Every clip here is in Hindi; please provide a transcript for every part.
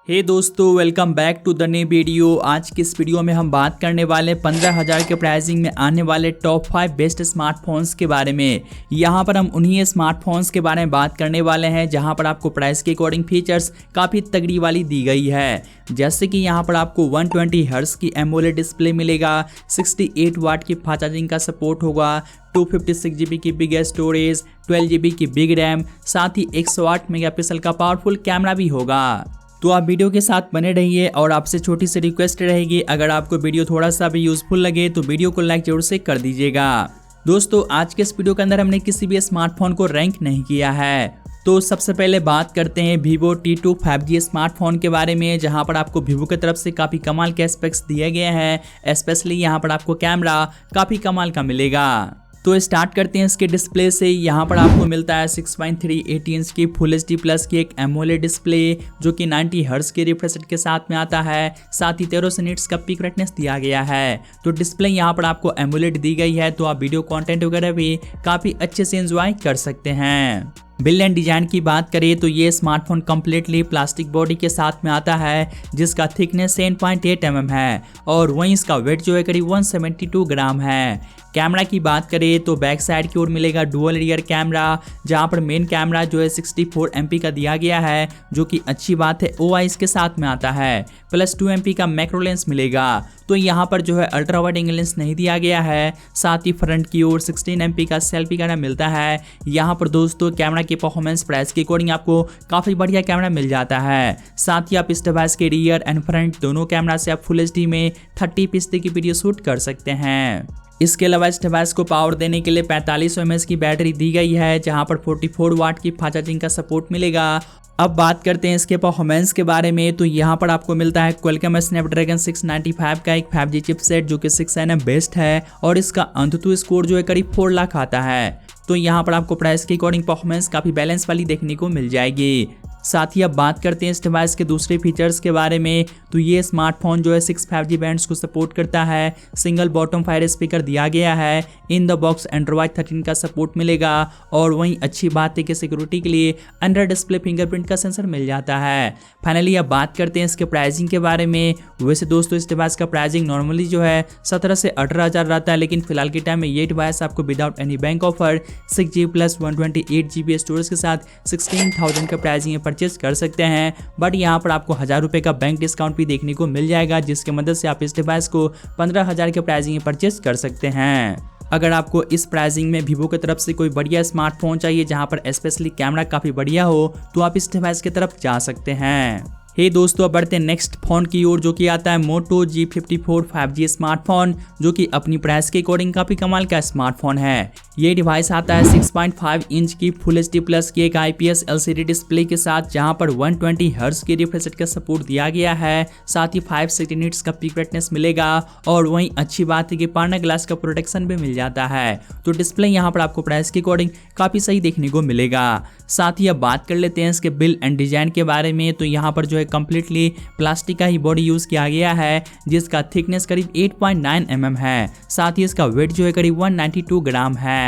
हे दोस्तों, welcome back to the new video. आज की इस वीडियो में हम बात करने वाले 15,000 के प्राइसिंग में आने वाले टॉप 5 बेस्ट स्मार्टफोन्स के बारे में। यहाँ पर हम उन्हीं स्मार्टफोन्स के बारे में बात करने वाले हैं जहाँ पर आपको प्राइस के अकॉर्डिंग फीचर्स काफ़ी तगड़ी वाली दी गई है। जैसे कि यहाँ पर आपको 120 हर्ट्ज की एमोलेड डिस्प्ले मिलेगा, 68 वाट की फास्ट चार्जिंग का सपोर्ट होगा, 256 GB की बिग स्टोरेज, 12 GB की बिग रैम, साथ ही 108 मेगापिक्सल का पावरफुल कैमरा भी होगा। तो आप वीडियो के साथ बने रहिए और आपसे छोटी सी रिक्वेस्ट रहेगी, अगर आपको वीडियो थोड़ा सा भी यूजफुल लगे तो वीडियो को लाइक जरूर से कर दीजिएगा। दोस्तों, आज के इस वीडियो के अंदर हमने किसी भी स्मार्टफोन को रैंक नहीं किया है। तो सबसे पहले बात करते हैं Vivo T2 5G स्मार्टफोन के बारे में, जहां पर आपको Vivo की तरफ से काफ़ी कमाल के एस्पेक्ट्स दिए गए हैं। स्पेशली यहां पर आपको कैमरा काफ़ी कमाल का मिलेगा। तो स्टार्ट करते हैं इसके डिस्प्ले से। यहाँ पर आपको मिलता है 6.380 इंच की फुल HD प्लस की एक एमोलेड डिस्प्ले, जो कि 90 हर्ट्ज के रिफ्रेश रेट के साथ में आता है। साथ ही 1300 निट्स का पीक ब्राइटनेस दिया गया है। तो डिस्प्ले यहाँ पर आपको एमोलेड दी गई है, तो आप वीडियो कंटेंट वगैरह भी काफ़ी अच्छे से एंजॉय कर सकते हैं। बिल्ड एंड डिजाइन की बात करें तो ये स्मार्टफोन कम्प्लीटली प्लास्टिक बॉडी के साथ में आता है, जिसका थिकनेस 7.8 mm है और वहीं इसका वेट जो है करीब 172 ग्राम है। कैमरा की बात करें तो बैक साइड की ओर मिलेगा डुअल रियर कैमरा, जहां पर मेन कैमरा जो है 64 MP का दिया गया है, जो कि अच्छी बात है। OIS के साथ में आता है, प्लस 2 MP का मैक्रो लेंस मिलेगा। तो यहाँ पर जो है अल्ट्रा वाइड एंगल लेंस नहीं दिया गया है। साथ ही फ्रंट की ओर 16 MP का सेल्फी कैमरा मिलता है। यहाँ पर दोस्तों कैमरा की परफॉर्मेंस प्राइस के अकॉर्डिंग आपको काफ़ी बढ़िया कैमरा मिल जाता है। साथ ही आप इस डिवाइस के रियर एंड फ्रंट दोनों कैमरा से आप फुल HD में 30 की वीडियो शूट कर सकते हैं। इसके अलावा इस डिवाइस को पावर देने के लिए 4500 mAh की बैटरी दी गई है, जहां पर 44 वाट की फास्ट चार्जिंग का सपोर्ट मिलेगा। अब बात करते हैं इसके परफॉर्मेंस के बारे में। तो यहाँ पर आपको मिलता है Qualcomm Snapdragon 695 का एक 5G चिपसेट, जो कि 6nm बेस्ड है और इसका अंतुतु स्कोर जो है करीब 4 लाख आता है। तो यहाँ पर आपको प्राइस के अकॉर्डिंग परफॉर्मेंस काफ़ी बैलेंस वाली देखने को मिल जाएगी। साथ ही अब बात करते हैं इस डिवाइस के दूसरे फीचर्स के बारे में। तो ये स्मार्टफोन जो है 6 5G बैंड्स को सपोर्ट करता है। सिंगल बॉटम फायर स्पीकर दिया गया है। इन द बॉक्स एंड्रॉइड 13 का सपोर्ट मिलेगा और वहीं अच्छी बात है कि सिक्योरिटी के लिए अंडर डिस्प्ले फिंगरप्रिंट का सेंसर मिल जाता है। फाइनली अब बात करते हैं इसके प्राइसिंग के बारे में। वैसे दोस्तों इस डिवाइस का प्राइसिंग नॉर्मली जो है 17 से 18,000 रहता है, लेकिन फिलहाल के टाइम में ये डिवाइस आपको without any bank offer 6GB plus 128 GB storage के साथ 16,000 का प्राइसिंग परचेज कर सकते हैं। बट यहाँ पर आपको 1000 रुपये का बैंक डिस्काउंट भी देखने को मिल जाएगा, जिसकी मदद से आप इस डिवाइस को 15,000 के प्राइसिंग में परचेज कर सकते हैं। अगर आपको इस प्राइसिंग में Vivo की तरफ से कोई बढ़िया स्मार्टफोन चाहिए जहाँ पर स्पेशली कैमरा काफ़ी बढ़िया हो, तो आप इस डिवाइस की तरफ जा सकते हैं। हे दोस्तों, अब बढ़ते हैं नेक्स्ट फोन की ओर, जो कि आता है Moto G54 5G स्मार्टफोन, जो कि अपनी प्राइस के अकॉर्डिंग काफ़ी कमाल का स्मार्टफोन है। ये डिवाइस आता है 6.5 इंच की फुल HD प्लस की एक IPS LCD डिस्प्ले के साथ, जहां पर 120 हर्ट्ज की रिफ्रेश रेट का सपोर्ट दिया गया है। साथ ही 560 निट्स का पीक ब्राइटनेस मिलेगा और वहीं अच्छी बात है कि पार्ना ग्लास का प्रोटेक्शन भी मिल जाता है। तो डिस्प्ले यहाँ पर आपको प्राइस के अकॉर्डिंग काफ़ी सही देखने को मिलेगा। साथ ही अब बात कर लेते हैं इसके बिल्ड एंड डिजाइन के बारे में। तो यहाँ पर जो है कंप्लीटली प्लास्टिक का ही बॉडी यूज किया गया है, जिसका थिकनेस करीब 8.9 mm है। साथ ही इसका वेट जो है करीब 192 ग्राम है।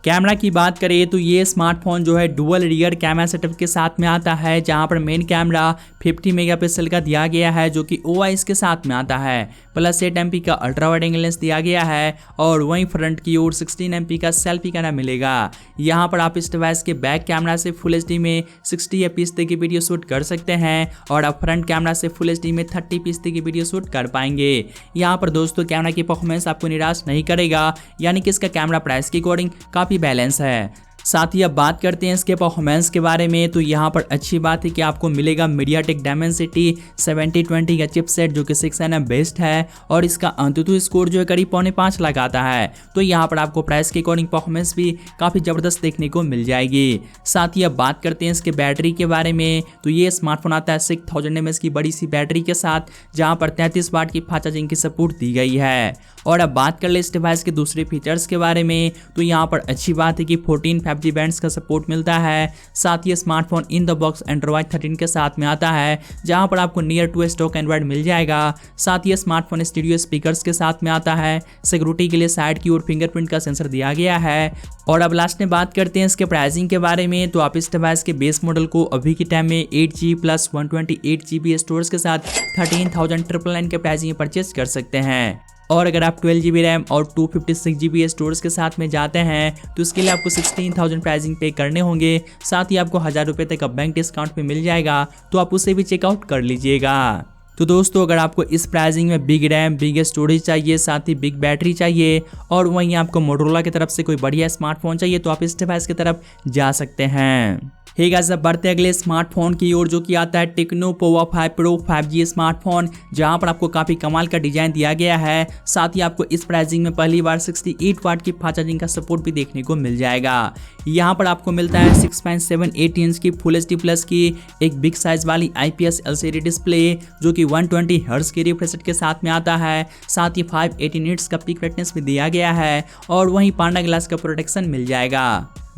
कैमरा की बात करें तो ये स्मार्टफोन जो है डुअल रियर कैमरा सेटअप के साथ में आता है, जहां पर मेन कैमरा 50 मेगापिक्सल का दिया गया है, जो कि OIS के साथ में आता है। प्लस 8 MP का अल्ट्रा वाइड एंगल लेंस दिया गया है और वहीं फ्रंट की ओर 16 MP का सेल्फी कैमरा मिलेगा। यहाँ पर आप इस डिवाइस के बैक कैमरा से फुल HD में 60 fps तक की वीडियो शूट कर सकते हैं और आप फ्रंट कैमरा से फुल HD में 30 fps तक की वीडियो शूट कर पाएंगे। यहाँ पर दोस्तों कैमरा की परफॉर्मेंस आपको निराश नहीं करेगा, यानी कि इसका कैमरा प्राइस के अकॉर्डिंग काफ़ी बैलेंस है। साथ ही अब बात करते हैं इसके परफॉर्मेंस के बारे में। तो यहाँ पर अच्छी बात है कि आपको मिलेगा MediaTek Dimensity 7020 का चिपसेट, जो कि 6nm बेस्ड है और इसका अंतुतु स्कोर जो है करीब 5.25 लाख आता है। तो यहाँ पर आपको प्राइस के अकॉर्डिंग परफॉर्मेंस भी काफ़ी ज़बरदस्त देखने को मिल जाएगी। साथ ही अब बात करते हैं इसके बैटरी के बारे में। तो ये स्मार्टफोन आता है 6000 mAh की बड़ी सी बैटरी के साथ, जहाँ पर 33 वाट की फास्ट चार्जिंग की सपोर्ट दी गई है। और अब बात कर ले इस डिवाइस के दूसरे फीचर्स के बारे में। तो यहाँ पर अच्छी बात है कि 14 5G बैंड्स का सपोर्ट मिलता है। साथ ही smartphone in the box Android 13 के साथ में आता है, जहां पर आपको नियर टू स्टॉक एंड्रॉइड मिल जाएगा। साथ ही स्मार्टफोन स्टूडियो स्पीकर्स के साथ में आता है। सिक्योरिटी के लिए साइड की ओर फिंगरप्रिंट का सेंसर दिया गया है। और अब लास्ट में बात करते हैं इसके प्राइसिंग के बारे में। तो आप इस डिवाइस के बेस मॉडल को अभी के टाइम में 8G प्लस 128GB स्टोरेज के साथ 13,999 के प्राइसिंग में परचेज कर सकते हैं। और अगर आप 12GB रैम और 256GB स्टोरेज के साथ में जाते हैं तो इसके लिए आपको 16,000 प्राइसिंग पे करने होंगे। साथ ही आपको 1000 रुपये तक का बैंक डिस्काउंट पे मिल जाएगा, तो आप उसे भी चेकआउट कर लीजिएगा। तो दोस्तों, अगर आपको इस प्राइसिंग में बिग रैम, बिग स्टोरेज चाहिए, साथ ही बिग बैटरी चाहिए और वहीं आपको मोटोरोला की तरफ से कोई बढ़िया स्मार्टफोन चाहिए, तो आप इस डिवाइस की तरफ जा सकते हैं। हे गाइस, अब बढ़ते अगले स्मार्टफोन की ओर, जो कि आता है techno Pova 5 pro 5G smartphone, जहां पर आपको काफी कमाल का डिजाइन दिया गया है। साथ ही आपको इस प्राइसिंग में पहली बार 68 वाट की फास्ट चार्जिंग का सपोर्ट भी देखने को मिल जाएगा। यहां पर आपको मिलता है 6.78 इंच की फुल HD प्लस की एक बिग साइज वाली IPS LCD डिस्प्ले, जो कि 120 हर्ट्ज के रिफ्रेश रेट के साथ में आता है। साथ ही 580 निट्स का पीक ब्राइटनेस भी दिया गया है और वहीं पांडा ग्लास का प्रोटेक्शन मिल जाएगा।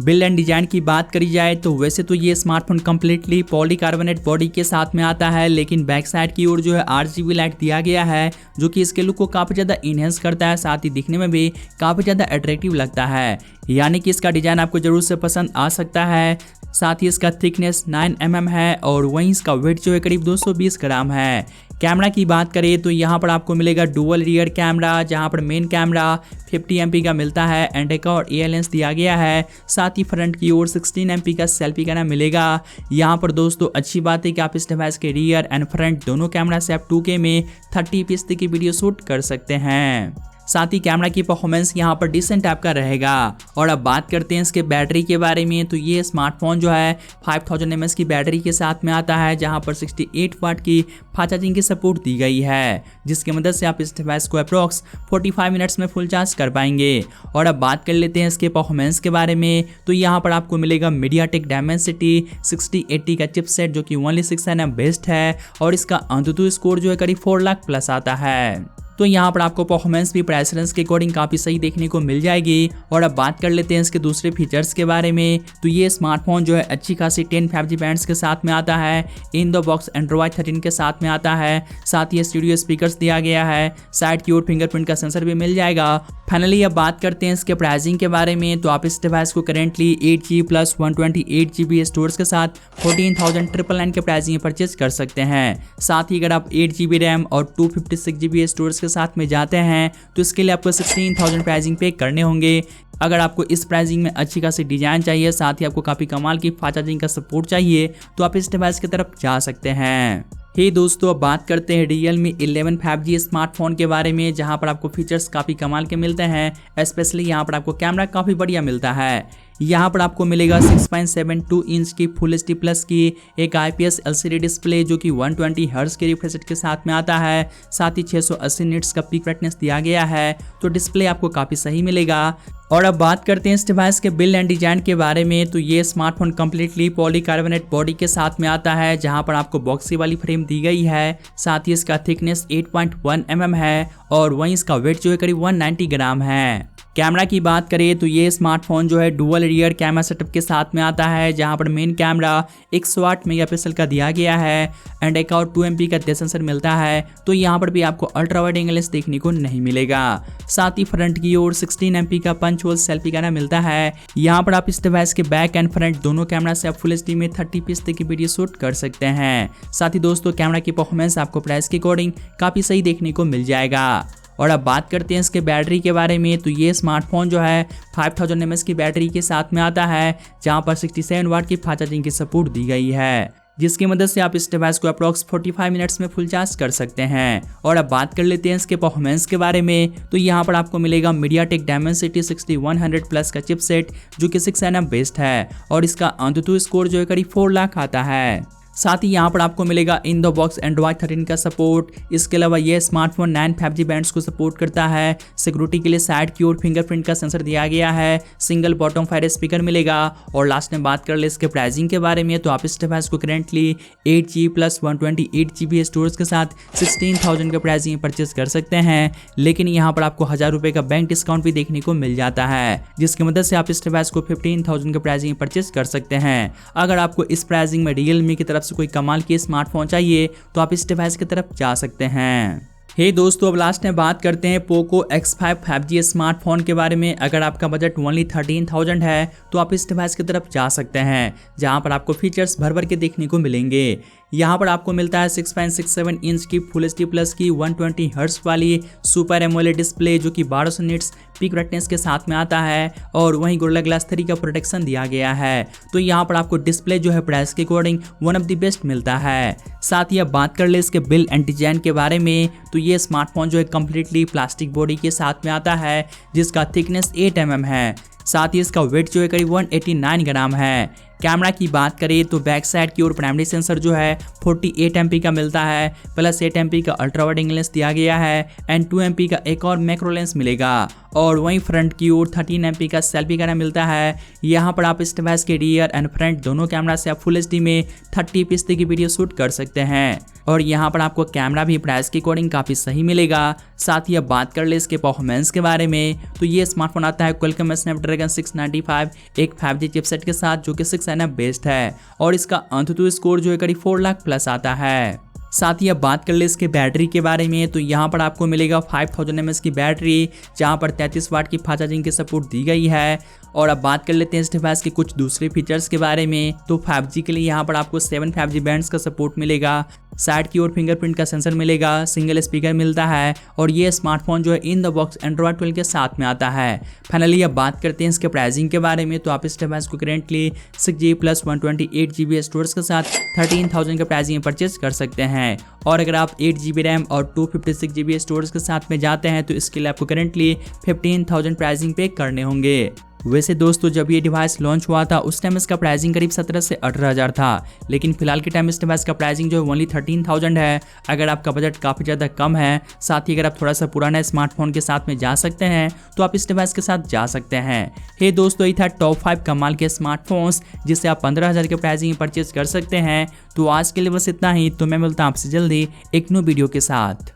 बिल्ड एंड डिजाइन की बात करी जाए तो वैसे तो ये स्मार्टफोन कम्प्लीटली पॉलीकार्बोनेट बॉडी के साथ में आता है, लेकिन बैक साइड की ओर जो है RGB लाइट दिया गया है, जो कि इसके लुक को काफी ज्यादा इनहेंस करता है। साथ ही दिखने में भी काफी ज्यादा अट्रैक्टिव लगता है, यानी कि इसका डिजाइन आपको जरूर से पसंद आ सकता है। साथ ही इसका थिकनेस 9 mm है और वहीं इसका वेट जो है करीब 220 ग्राम है। कैमरा की बात करें तो यहाँ पर आपको मिलेगा डुअल रियर कैमरा, जहाँ पर मेन कैमरा 50 MP का मिलता है एंड एक और एयर लेंस दिया गया है। साथ ही फ्रंट की ओर 16 MP का सेल्फी कैमरा मिलेगा। यहाँ पर दोस्तों अच्छी बात है कि आप इस डिवाइस के रियर एंड फ्रंट दोनों कैमरा से आप 2K में 30 fps की वीडियो शूट कर सकते हैं। साथ ही कैमरा की परफॉर्मेंस यहाँ पर डिसेंट टाइप का रहेगा। और अब बात करते हैं इसके बैटरी के बारे में। तो ये स्मार्टफोन जो है 5000 mAh की बैटरी के साथ में आता है, जहाँ पर 68 वाट की फास्ट चार्जिंग की सपोर्ट दी गई है, जिसकी मदद से आप इस डिवाइस को अप्रॉक्स 45 मिनट्स में फुल चार्ज कर पाएंगे। और अब बात कर लेते हैं इसके परफॉर्मेंस के बारे में। तो यहाँ पर आपको मिलेगा मीडियाटेक डायमेंसिटी 6080 का चिपसेट, जो कि ओनली 6 nm बेस्ट है और इसका ANTUTU स्कोर जो है करीब 4 लाख प्लस आता है। तो यहाँ पर आपको परफॉर्मेंस भी प्राइस रेंज के अकॉर्डिंग काफ़ी सही देखने को मिल जाएगी। और अब बात कर लेते हैं इसके दूसरे फीचर्स के बारे में। तो ये स्मार्टफोन जो है अच्छी खासी 10 5G बैंड्स के साथ में आता है, इन द बॉक्स एंड्रॉइड 13 के साथ में आता है। साथ ही स्टूडियो स्पीकर्स दिया गया है, साइड की ओर फिंगरप्रिंट का सेंसर भी मिल जाएगा। फाइनली अब बात करते हैं इसके प्राइसिंग के बारे में। तो आप इस डिवाइस को currently 8G plus 128GB storage के साथ 14,999 के प्राइसिंग में परचेज कर सकते हैं। साथ ही अगर आप 8GB रैम और 256GB स्टोरेज के साथ में जाते हैं तो इसके लिए आपको 16,000 प्राइसिंग पे करने होंगे। अगर आपको इस प्राइसिंग में अच्छी खासी डिजाइन चाहिए, साथ ही आपको काफ़ी कमाल की फास्ट चार्जिंग का सपोर्ट चाहिए, तो आप इस डिवाइस की तरफ जा सकते हैं। हे दोस्तों, अब बात करते हैं Realme 11 5G स्मार्टफोन के बारे में, जहां पर आपको फीचर्स काफ़ी कमाल के मिलते हैं। स्पेशली यहां पर आपको कैमरा काफ़ी बढ़िया मिलता है। यहाँ पर आपको मिलेगा 6.72 इंच की फुल HD प्लस की एक IPS LCD डिस्प्ले, जो कि 120 हर्ट्ज के रिफ्रेश रेट के साथ में आता है। साथ ही 680 निट्स का पीक ब्राइटनेस दिया गया है, तो डिस्प्ले आपको काफ़ी सही मिलेगा। और अब बात करते हैं इस डिवाइस के बिल्ड एंड डिजाइन के बारे में। तो ये स्मार्टफोन कम्प्लीटली पॉलीकार्बोनेट बॉडी के साथ में आता है, जहां पर आपको बॉक्सी वाली फ्रेम दी गई है। साथ ही इसका थिकनेस 8.1 mm है और वहीं इसका वेट जो है करीब 190 ग्राम है। कैमरा की बात करें तो ये स्मार्टफोन जो है डुअल रियर कैमरा सेटअप के साथ में आता है, जहां पर मेन कैमरा 108 मेगापिक्सल का दिया गया है एंड एक और 2 MP का डेप्थ सेंसर मिलता है। तो यहाँ पर भी आपको अल्ट्रा वाइड एंगल लेंस देखने को नहीं मिलेगा। साथ ही फ्रंट की ओर 16 MP का पंच होल सेल्फी कैमरा मिलता है। यहाँ पर आप इस डिवाइस के बैक एंड फ्रंट दोनों कैमरा से आप फुल HD में 30 fps तक की वीडियो शूट कर सकते हैं। साथ ही दोस्तों, कैमरा की परफॉर्मेंस आपको प्राइस के अकॉर्डिंग काफ़ी सही देखने को मिल जाएगा। और अब बात करते हैं इसके बैटरी के बारे में। तो ये स्मार्टफोन जो है 5000 mAh की बैटरी के साथ में आता है, जहां पर 67 वाट की फास्ट चार्जिंग की सपोर्ट दी गई है, जिसकी मदद से आप इस डिवाइस को अप्रॉक्स 45 मिनट्स में फुल चार्ज कर सकते हैं। और अब बात कर लेते हैं इसके परफॉर्मेंस के बारे में। तो यहाँ पर आपको मिलेगा मीडियाटेक डायमेंसिटी 6100 प्लस का चिपसेट, जो कि 6 nm बेस्ड है और इसका ANTUTU स्कोर जो है करीब 4 लाख आता है। साथ ही यहाँ पर आपको मिलेगा इन द बॉक्स एंड्रॉइड 13 का सपोर्ट। इसके अलावा यह स्मार्टफोन 9 5G बैंड्स को सपोर्ट करता है। सिक्योरिटी के लिए साइड की ओर फिंगरप्रिंट का सेंसर दिया गया है। सिंगल बॉटम फायर स्पीकर मिलेगा। और लास्ट में बात कर ले इसके प्राइसिंग के बारे में, तो आप इस डिवाइस को currently 8GB plus 128GB storage के साथ 16,000 के प्राइसिंग परचेस कर सकते हैं। लेकिन यहाँ पर आपको 1000 रुपये का बैंक डिस्काउंट भी देखने को मिल जाता है, जिसकी मदद से आप इस डिवाइस को 15,000 के प्राइसिंग परचेस कर सकते हैं। अगर आपको इस प्राइसिंग में Realme की तरफ से कोई कमाल की स्मार्टफोन चाहिए तो आप इस डिवाइस की तरफ जा सकते हैं। हे दोस्तों, अब लास्ट में बात करते हैं पोको X5 5G स्मार्टफोन के बारे में। अगर आपका बजट ओनली 13,000 है तो आप इस डिवाइस की तरफ जा सकते हैं, जहां पर आपको फीचर्स भर भर के देखने को मिलेंगे। यहाँ पर आपको मिलता है 6.67 इंच की फुल HD प्लस की 120 हर्ट्ज वाली सुपर एमोलेड डिस्प्ले, जो कि 1200 निट्स पीक ब्राइटनेस के साथ में आता है। और वहीं गोरिल्ला ग्लास 3 का प्रोटेक्शन दिया गया है। तो यहाँ पर आपको डिस्प्ले जो है प्राइस के according one of the best मिलता है। साथ ही अब बात कर ले इसके बिल्ड एंड डिजाइन के बारे में, तो ये स्मार्टफोन जो है कम्प्लीटली प्लास्टिक बॉडी के साथ में आता है, जिसका थिकनेस 8 mm है। साथ ही इसका वेट जो है करीब 189 ग्राम है। कैमरा की बात करें तो बैक साइड की ओर प्राइमरी सेंसर जो है 48 MP का मिलता है, प्लस 8 MP का अल्ट्रा वाइड एंगल लेंस दिया गया है एंड 2 MP का एक और मैक्रो लेंस मिलेगा। और वहीं फ्रंट की ओर 13 MP का सेल्फी कैमरा मिलता है। यहाँ पर आप इस डिवाइस के रियर एंड फ्रंट दोनों कैमरा से आप फुल HD में 30fps की वीडियो शूट कर सकते हैं। और यहाँ पर आपको कैमरा भी प्राइस की अकॉर्डिंग काफ़ी सही मिलेगा। साथ ही अब बात कर ले इसके परफॉर्मेंस के बारे में, तो ये स्मार्टफोन आता है क्वालकॉम स्नैपड्रैगन 695 एक 5G चिपसेट के साथ, जो कि 6 nm बेस्ड है। और इसका अंततः स्कोर जो है करीब 4 लाख प्लस आता है। साथ ही अब बात कर ले इसके बैटरी के बारे में, तो यहाँ पर आपको मिलेगा 5000 mAh की बैटरी, जहाँ पर 33 वाट की फास्ट चार्जिंग की सपोर्ट दी गई है। और अब बात कर लेते हैं इस डिवाइस के कुछ दूसरे फीचर्स के बारे में, तो 5G के लिए यहाँ पर आपको 7 5G बैंड्स का सपोर्ट मिलेगा। साइड की ओर फिंगरप्रिंट का सेंसर मिलेगा, सिंगल स्पीकर मिलता है। और ये स्मार्टफोन जो है इन द बॉक्स एंड्रॉइड 12 के साथ में आता है। फाइनली अब बात करते हैं इसके प्राइसिंग के बारे में, तो आप इस डिवाइस को currently 6GB plus 128GB storage के साथ 13,000 के प्राइसिंग में परचेज कर सकते हैं। और अगर आप 8GB रैम और 256GB स्टोरेज के साथ में जाते हैं तो इसके लिए आपको करेंटली 15,000 प्राइसिंग पे करने होंगे। वैसे दोस्तों, जब ये डिवाइस लॉन्च हुआ था उस टाइम इसका प्राइसिंग करीब 17 से 18,000 था, लेकिन फिलहाल के टाइम इस डिवाइस का प्राइसिंग जो है ओनली 13,000 है। अगर आपका बजट काफ़ी ज़्यादा कम है, साथ ही अगर आप थोड़ा सा पुराना स्मार्टफोन के साथ में जा सकते हैं तो आप इस डिवाइस के साथ जा सकते हैं। हे दोस्तों, ये था टॉप 5 कमाल के स्मार्टफोन्स जिससे आप 15,000 के प्राइसिंग में परचेज कर सकते हैं। तो आज के लिए बस इतना ही, तो मैं मिलता हूँ आपसे जल्दी एक न्यू वीडियो के साथ।